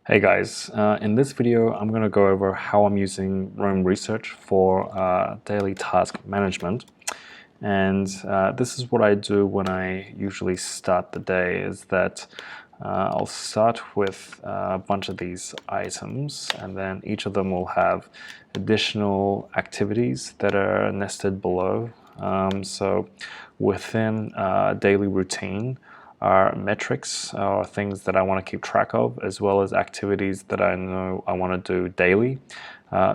Hey guys, in this video I'm going to go over how I'm using Roam Research for daily task management. And this is what I do when I usually start the day, is that I'll start with a bunch of these items, and then each of them will have additional activities that are nested below. So within a daily routine are metrics or things that I want to keep track of, as well as activities that I know I want to do daily.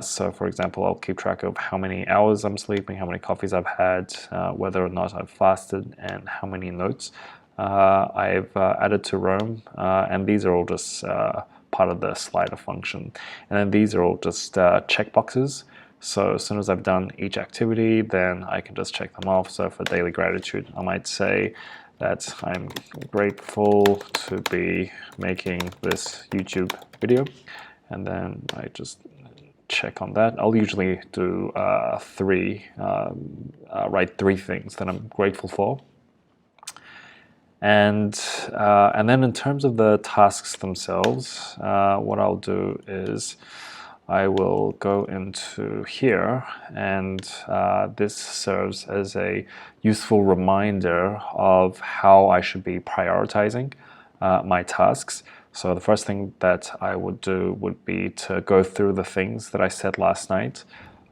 So for example, I'll keep track of how many hours I'm sleeping, how many coffees I've had, whether or not I've fasted, and how many notes I've added to Roam. And these are all just part of the slider function. And then these are all just checkboxes. So as soon as I've done each activity, then I can just check them off. So for daily gratitude, I might say that I'm grateful to be making this YouTube video. And then I just check on that. I'll usually do write three things that I'm grateful for. And then in terms of the tasks themselves, what I'll do is I will go into here, and this serves as a useful reminder of how I should be prioritizing my tasks. So the first thing that I would do would be to go through the things that I said last night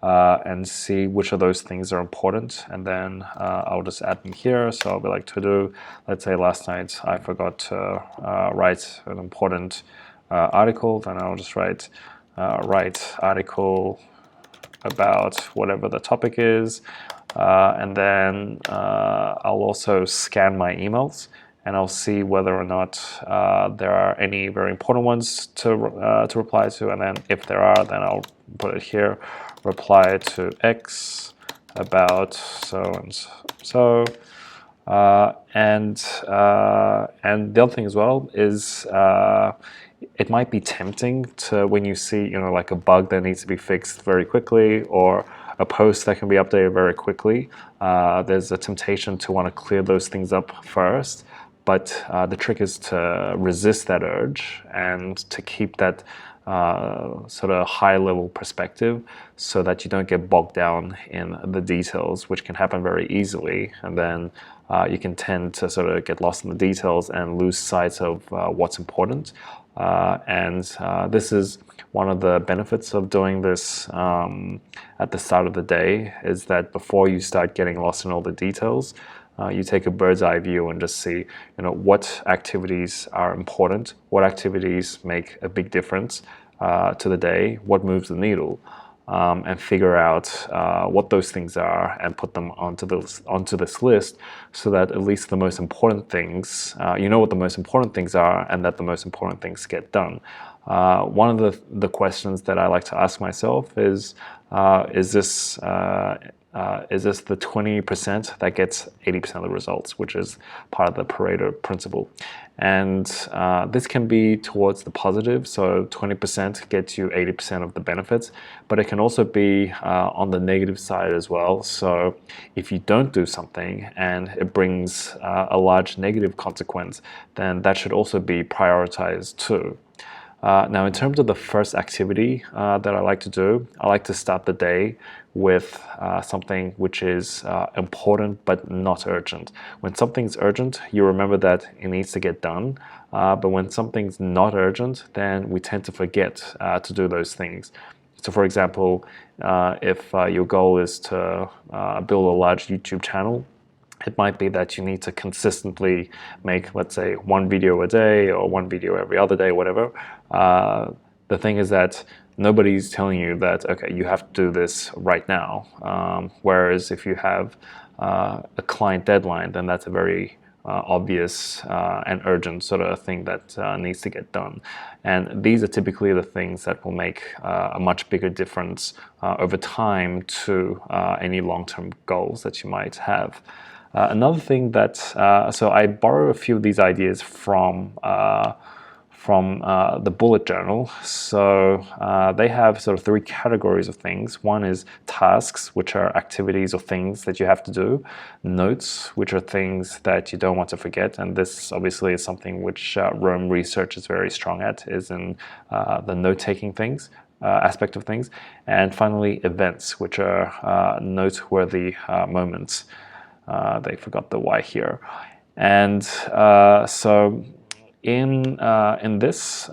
and see which of those things are important, and then I'll just add them here. So I'll be like, to do, let's say last night I forgot to write an important article, then I'll just write article about whatever the topic is, and then I'll also scan my emails, and I'll see whether or not there are any very important ones to reply to, and then if there are, then I'll put it here, reply to X about so and so. And the other thing as well is it might be tempting to, when you see, like a bug that needs to be fixed very quickly, or a post that can be updated very quickly, there's a temptation to want to clear those things up first. But the trick is to resist that urge and to keep that sort of high level perspective, so that you don't get bogged down in the details, which can happen very easily. And then you can tend to sort of get lost in the details and lose sight of what's important. This is one of the benefits of doing this at the start of the day, is that before you start getting lost in all the details, you take a bird's eye view and just see, what activities are important, what activities make a big difference to the day, what moves the needle, and figure out what those things are and put them onto this list, so that at least the most important things, you know what the most important things are, and that the most important things get done. One of the questions that I like to ask myself is this the 20% that gets 80% of the results, which is part of the Pareto principle. And this can be towards the positive, so 20% gets you 80% of the benefits, but it can also be on the negative side as well. So if you don't do something and it brings a large negative consequence, then that should also be prioritized too. Now, in terms of the first activity that I like to do, I like to start the day with something which is important but not urgent. When something's urgent, you remember that it needs to get done. But when something's not urgent, then we tend to forget to do those things. So for example, if your goal is to build a large YouTube channel, it might be that you need to consistently make, let's say, one video a day or one video every other day, whatever. The thing is that nobody's telling you that, okay, you have to do this right now. Whereas if you have a client deadline, then that's a very obvious and urgent sort of thing that needs to get done. And these are typically the things that will make a much bigger difference over time to any long-term goals that you might have. Another thing that, so I borrow a few of these ideas from from the bullet journal. So they have sort of 3 categories of things. One is tasks, which are activities or things that you have to do. Notes, which are things that you don't want to forget. And this obviously is something which Roam Research is very strong at, is in the note-taking things. Aspect of things. And finally, events, which are noteworthy moments. They forgot the Y here. And so in this,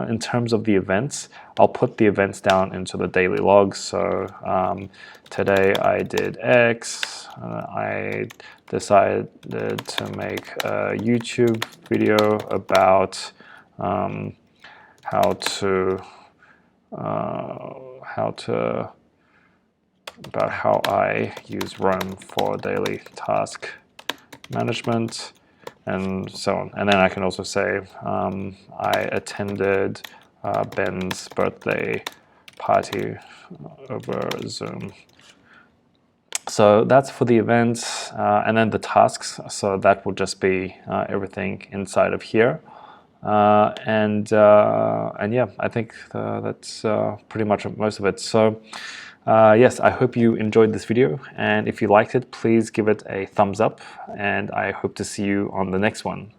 in terms of the events, I'll put the events down into the daily logs. So today I did X. I decided to make a YouTube video about how I use Roam for daily task management, and so on. And then I can also say I attended Ben's birthday party over Zoom. So that's for the events, and then the tasks. So that will just be everything inside of here. And yeah, I think that's pretty much most of it. So yes, I hope you enjoyed this video, and if you liked it, please give it a thumbs up, and I hope to see you on the next one.